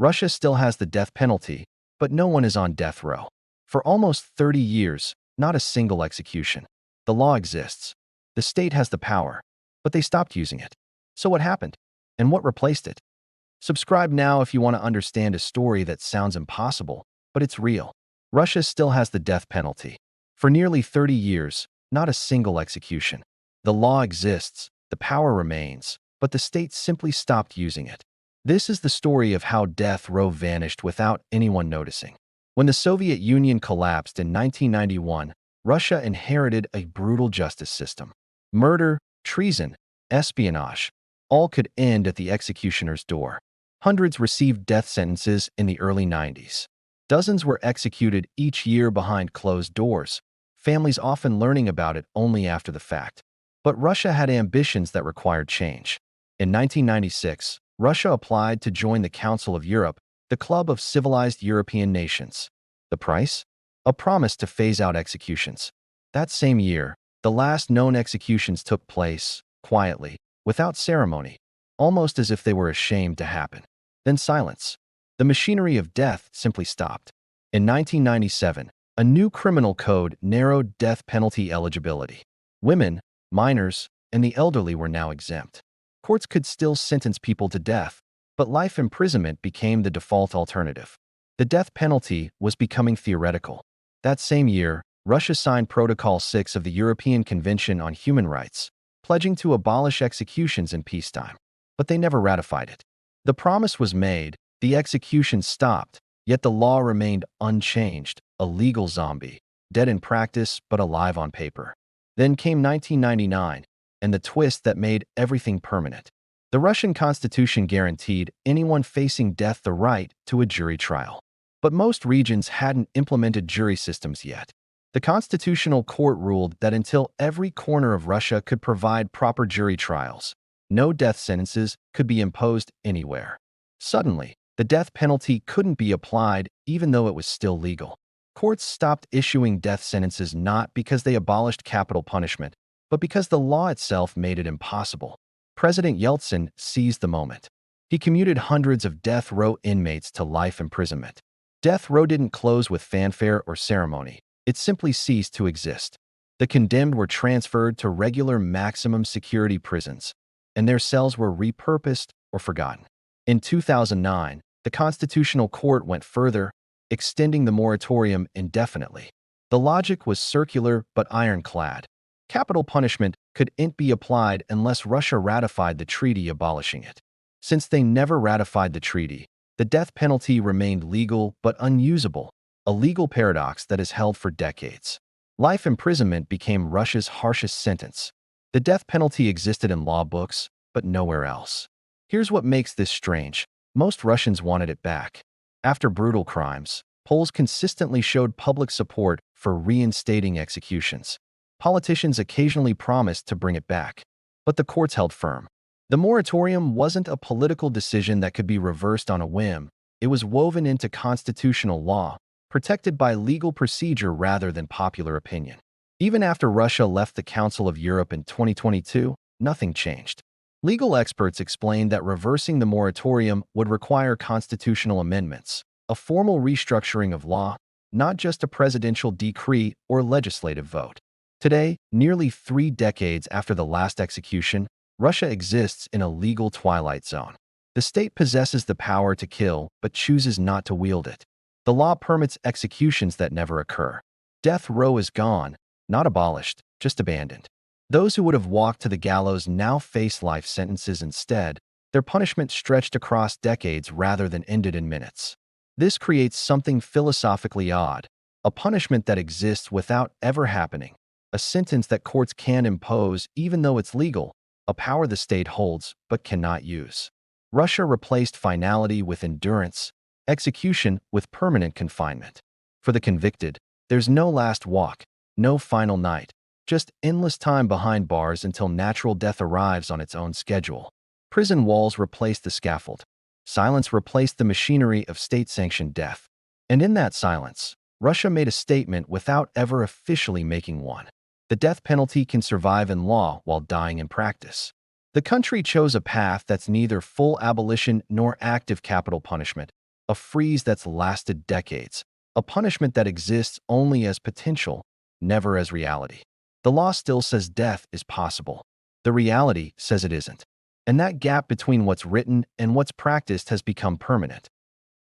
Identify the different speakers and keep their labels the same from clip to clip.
Speaker 1: Russia still has the death penalty, but no one is on death row. For almost 30 years, not a single execution. The law exists. The state has the power, but they stopped using it. So what happened? And what replaced it? Subscribe now if you want to understand a story that sounds impossible, but it's real. Russia still has the death penalty. For nearly 30 years, not a single execution. The law exists, the power remains, but the state simply stopped using it. This is the story of how death row vanished without anyone noticing. When the Soviet Union collapsed in 1991, Russia inherited a brutal justice system. Murder, treason, espionage, all could end at the executioner's door. Hundreds received death sentences in the early 90s. Dozens were executed each year behind closed doors, families often learning about it only after the fact. But Russia had ambitions that required change. In 1996, Russia applied to join the Council of Europe, the club of civilized European nations. The price? A promise to phase out executions. That same year, the last known executions took place, quietly, without ceremony, almost as if they were ashamed to happen. Then silence. The machinery of death simply stopped. In 1997, a new criminal code narrowed death penalty eligibility. Women, minors, and the elderly were now exempt. Courts could still sentence people to death, but life imprisonment became the default alternative. The death penalty was becoming theoretical. That same year, Russia signed Protocol 6 of the European Convention on Human Rights, pledging to abolish executions in peacetime. But they never ratified it. The promise was made, the execution stopped, yet the law remained unchanged, a legal zombie, dead in practice but alive on paper. Then came 1999, and the twist that made everything permanent. The Russian constitution guaranteed anyone facing death the right to a jury trial. But most regions hadn't implemented jury systems yet. The Constitutional Court ruled that until every corner of Russia could provide proper jury trials, no death sentences could be imposed anywhere. Suddenly, the death penalty couldn't be applied even though it was still legal. Courts stopped issuing death sentences not because they abolished capital punishment, but because the law itself made it impossible. President Yeltsin seized the moment. He commuted hundreds of death row inmates to life imprisonment. Death row didn't close with fanfare or ceremony. It simply ceased to exist. The condemned were transferred to regular maximum security prisons, and their cells were repurposed or forgotten. In 2009, the Constitutional Court went further, extending the moratorium indefinitely. The logic was circular but ironclad. Capital punishment couldn't be applied unless Russia ratified the treaty abolishing it. Since they never ratified the treaty, the death penalty remained legal but unusable, a legal paradox that has held for decades. Life imprisonment became Russia's harshest sentence. The death penalty existed in law books, but nowhere else. Here's what makes this strange. Most Russians wanted it back. After brutal crimes, polls consistently showed public support for reinstating executions. Politicians occasionally promised to bring it back, but the courts held firm. The moratorium wasn't a political decision that could be reversed on a whim. It was woven into constitutional law, protected by legal procedure rather than popular opinion. Even after Russia left the Council of Europe in 2022, nothing changed. Legal experts explained that reversing the moratorium would require constitutional amendments, a formal restructuring of law, not just a presidential decree or legislative vote. Today, nearly 3 decades after the last execution, Russia exists in a legal twilight zone. The state possesses the power to kill but chooses not to wield it. The law permits executions that never occur. Death row is gone, not abolished, just abandoned. Those who would have walked to the gallows now face life sentences instead, their punishment stretched across decades rather than ended in minutes. This creates something philosophically odd, a punishment that exists without ever happening, a sentence that courts can impose even though it's legal, a power the state holds but cannot use. Russia replaced finality with endurance, execution with permanent confinement. For the convicted, there's no last walk, no final night, just endless time behind bars until natural death arrives on its own schedule. Prison walls replaced the scaffold. Silence replaced the machinery of state-sanctioned death. And in that silence, Russia made a statement without ever officially making one. The death penalty can survive in law while dying in practice. The country chose a path that's neither full abolition nor active capital punishment, a freeze that's lasted decades, a punishment that exists only as potential, never as reality. The law still says death is possible. The reality says it isn't. And that gap between what's written and what's practiced has become permanent.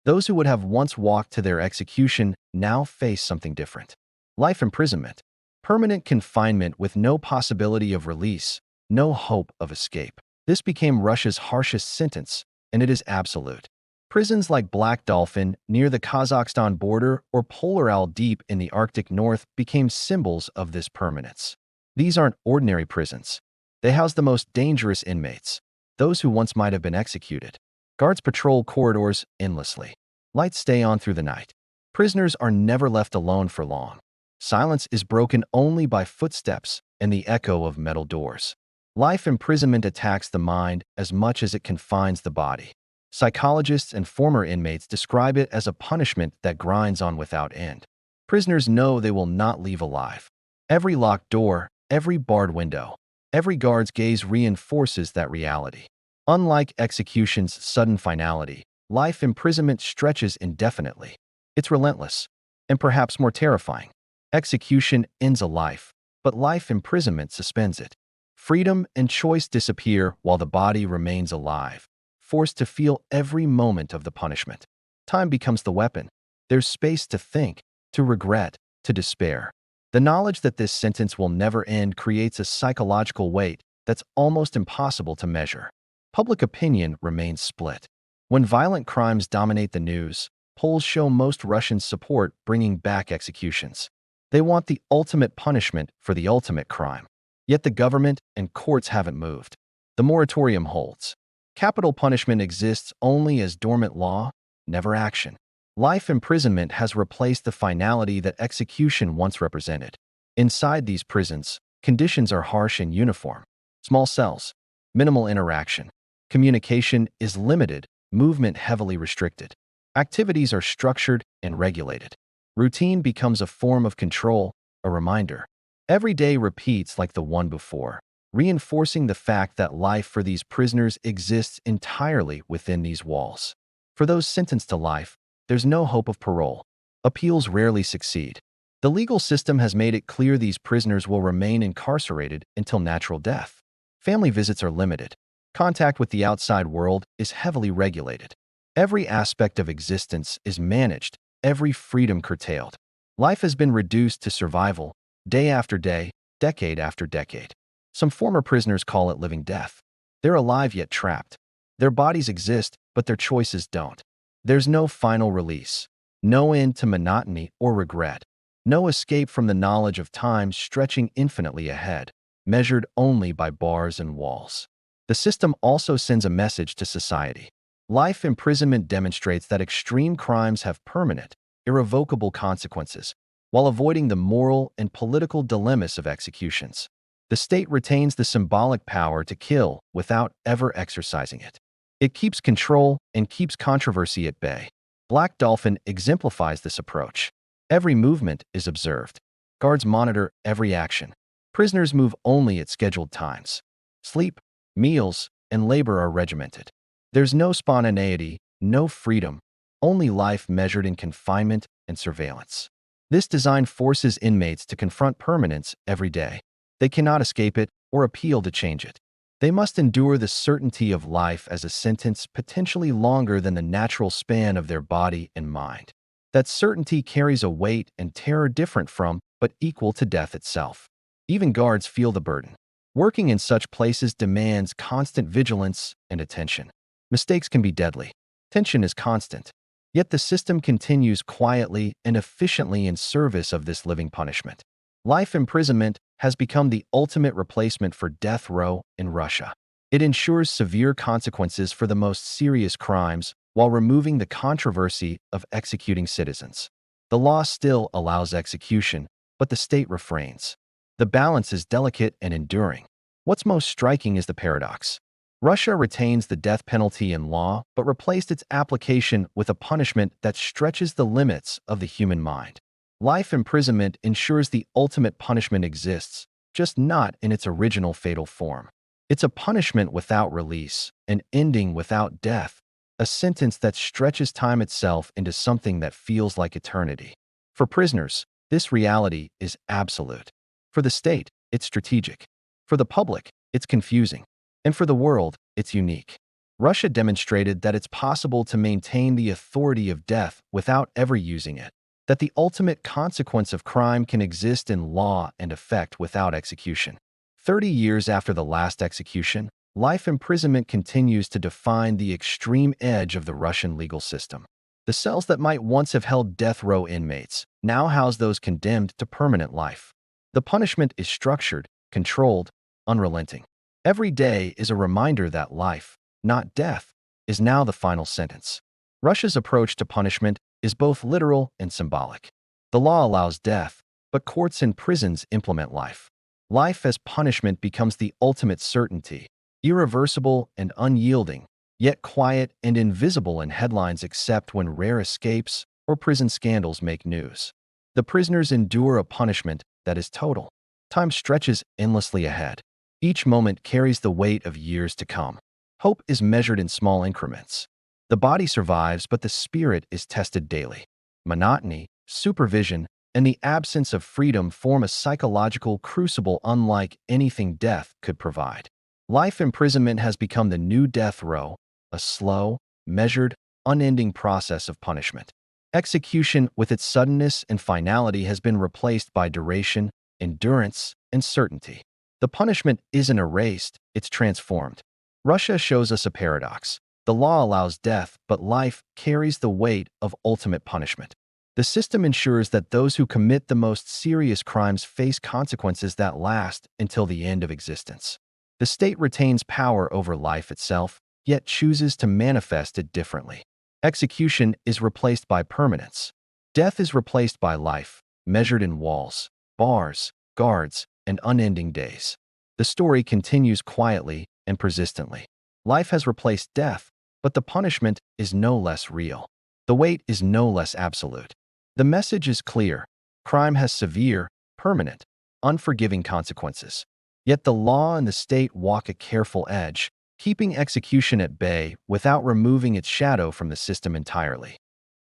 Speaker 1: Those who would have once walked to their execution now face something different. Life imprisonment, permanent confinement with no possibility of release, no hope of escape. This became Russia's harshest sentence, and it is absolute. Prisons like Black Dolphin near the Kazakhstan border or Polar Owl Deep in the Arctic North became symbols of this permanence. These aren't ordinary prisons. They house the most dangerous inmates, those who once might have been executed. Guards patrol corridors endlessly. Lights stay on through the night. Prisoners are never left alone for long. Silence is broken only by footsteps and the echo of metal doors. Life imprisonment attacks the mind as much as it confines the body. Psychologists and former inmates describe it as a punishment that grinds on without end. Prisoners know they will not leave alive. Every locked door, every barred window, every guard's gaze reinforces that reality. Unlike execution's sudden finality, life imprisonment stretches indefinitely. It's relentless, and perhaps more terrifying. Execution ends a life, but life imprisonment suspends it. Freedom and choice disappear while the body remains alive, forced to feel every moment of the punishment. Time becomes the weapon. There's space to think, to regret, to despair. The knowledge that this sentence will never end creates a psychological weight that's almost impossible to measure. Public opinion remains split. When violent crimes dominate the news, polls show most Russians support bringing back executions. They want the ultimate punishment for the ultimate crime. Yet the government and courts haven't moved. The moratorium holds. Capital punishment exists only as dormant law, never action. Life imprisonment has replaced the finality that execution once represented. Inside these prisons, conditions are harsh and uniform. Small cells, minimal interaction. Communication is limited, movement heavily restricted. Activities are structured and regulated. Routine becomes a form of control, a reminder. Every day repeats like the one before, reinforcing the fact that life for these prisoners exists entirely within these walls. For those sentenced to life, there's no hope of parole. Appeals rarely succeed. The legal system has made it clear these prisoners will remain incarcerated until natural death. Family visits are limited. Contact with the outside world is heavily regulated. Every aspect of existence is managed, every freedom curtailed. Life has been reduced to survival, day after day, decade after decade. Some former prisoners call it living death. They're alive yet trapped. Their bodies exist, but their choices don't. There's no final release, no end to monotony or regret, no escape from the knowledge of time stretching infinitely ahead, measured only by bars and walls. The system also sends a message to society. Life imprisonment demonstrates that extreme crimes have permanent, irrevocable consequences, while avoiding the moral and political dilemmas of executions. The state retains the symbolic power to kill without ever exercising it. It keeps control and keeps controversy at bay. Black Dolphin exemplifies this approach. Every movement is observed. Guards monitor every action. Prisoners move only at scheduled times. Sleep, meals, and labor are regimented. There's no spontaneity, no freedom, only life measured in confinement and surveillance. This design forces inmates to confront permanence every day. They cannot escape it or appeal to change it. They must endure the certainty of life as a sentence potentially longer than the natural span of their body and mind. That certainty carries a weight and terror different from, but equal to death itself. Even guards feel the burden. Working in such places demands constant vigilance and attention. Mistakes can be deadly. Tension is constant. Yet the system continues quietly and efficiently in service of this living punishment. Life imprisonment has become the ultimate replacement for death row in Russia. It ensures severe consequences for the most serious crimes while removing the controversy of executing citizens. The law still allows execution, but the state refrains. The balance is delicate and enduring. What's most striking is the paradox. Russia retains the death penalty in law, but replaced its application with a punishment that stretches the limits of the human mind. Life imprisonment ensures the ultimate punishment exists, just not in its original fatal form. It's a punishment without release, an ending without death, a sentence that stretches time itself into something that feels like eternity. For prisoners, this reality is absolute. For the state, it's strategic. For the public, it's confusing. And for the world, it's unique. Russia demonstrated that it's possible to maintain the authority of death without ever using it, that the ultimate consequence of crime can exist in law and effect without execution. 30 years after the last execution, life imprisonment continues to define the extreme edge of the Russian legal system. The cells that might once have held death row inmates now house those condemned to permanent life. The punishment is structured, controlled, unrelenting. Every day is a reminder that life, not death, is now the final sentence. Russia's approach to punishment is both literal and symbolic. The law allows death, but courts and prisons implement life. Life as punishment becomes the ultimate certainty, irreversible and unyielding, yet quiet and invisible in headlines except when rare escapes or prison scandals make news. The prisoners endure a punishment that is total. Time stretches endlessly ahead. Each moment carries the weight of years to come. Hope is measured in small increments. The body survives, but the spirit is tested daily. Monotony, supervision, and the absence of freedom form a psychological crucible unlike anything death could provide. Life imprisonment has become the new death row, a slow, measured, unending process of punishment. Execution, with its suddenness and finality, has been replaced by duration, endurance, and certainty. The punishment isn't erased, it's transformed. Russia shows us a paradox. The law allows death, but life carries the weight of ultimate punishment. The system ensures that those who commit the most serious crimes face consequences that last until the end of existence. The state retains power over life itself, yet chooses to manifest it differently. Execution is replaced by permanence. Death is replaced by life, measured in walls, bars, guards, and unending days. The story continues quietly and persistently. Life has replaced death, but the punishment is no less real. The weight is no less absolute. The message is clear. Crime has severe, permanent, unforgiving consequences. Yet the law and the state walk a careful edge, keeping execution at bay without removing its shadow from the system entirely.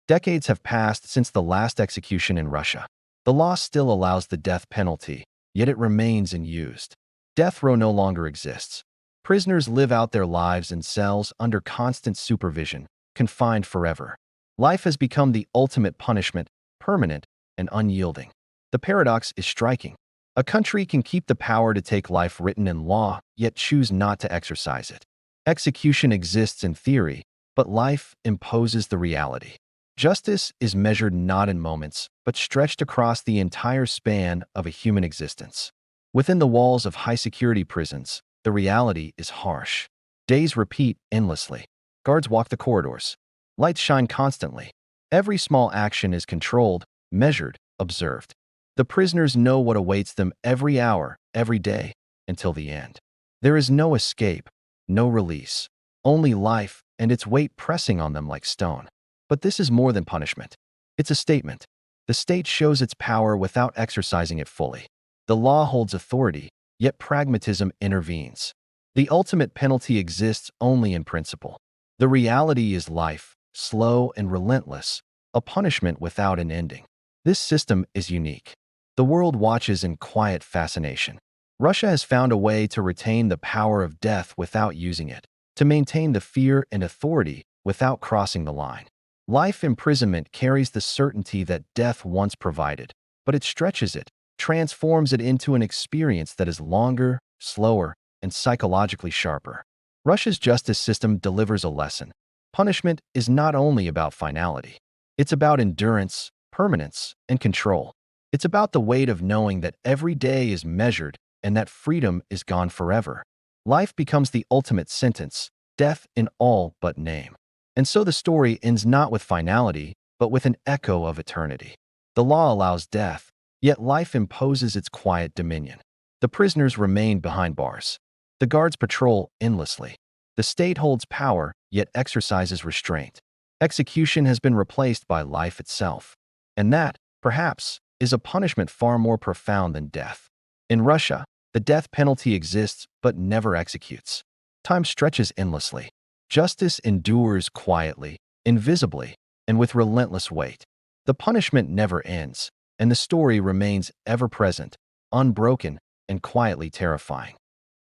Speaker 1: Decades have passed since the last execution in Russia. The law still allows the death penalty, yet it remains unused. Death row no longer exists. Prisoners live out their lives in cells under constant supervision, confined forever. Life has become the ultimate punishment, permanent and unyielding. The paradox is striking. A country can keep the power to take life written in law, yet choose not to exercise it. Execution exists in theory, but life imposes the reality. Justice is measured not in moments, but stretched across the entire span of a human existence. Within the walls of high-security prisons, the reality is harsh. Days repeat endlessly. Guards walk the corridors. Lights shine constantly. Every small action is controlled, measured, observed. The prisoners know what awaits them every hour, every day, until the end. There is no escape, no release, only life and its weight pressing on them like stone. But this is more than punishment. It's a statement. The state shows its power without exercising it fully. The law holds authority, yet pragmatism intervenes. The ultimate penalty exists only in principle. The reality is life, slow and relentless, a punishment without an ending. This system is unique. The world watches in quiet fascination. Russia has found a way to retain the power of death without using it, to maintain the fear and authority without crossing the line. Life imprisonment carries the certainty that death once provided, but it stretches it, transforms it into an experience that is longer, slower, and psychologically sharper. Russia's justice system delivers a lesson. Punishment is not only about finality. It's about endurance, permanence, and control. It's about the weight of knowing that every day is measured and that freedom is gone forever. Life becomes the ultimate sentence, death in all but name. And so the story ends not with finality, but with an echo of eternity. The law allows death, yet life imposes its quiet dominion. The prisoners remain behind bars. The guards patrol endlessly. The state holds power, yet exercises restraint. Execution has been replaced by life itself. And that, perhaps, is a punishment far more profound than death. In Russia, the death penalty exists but never executes. Time stretches endlessly. Justice endures quietly, invisibly, and with relentless weight. The punishment never ends, and the story remains ever present, unbroken, and quietly terrifying.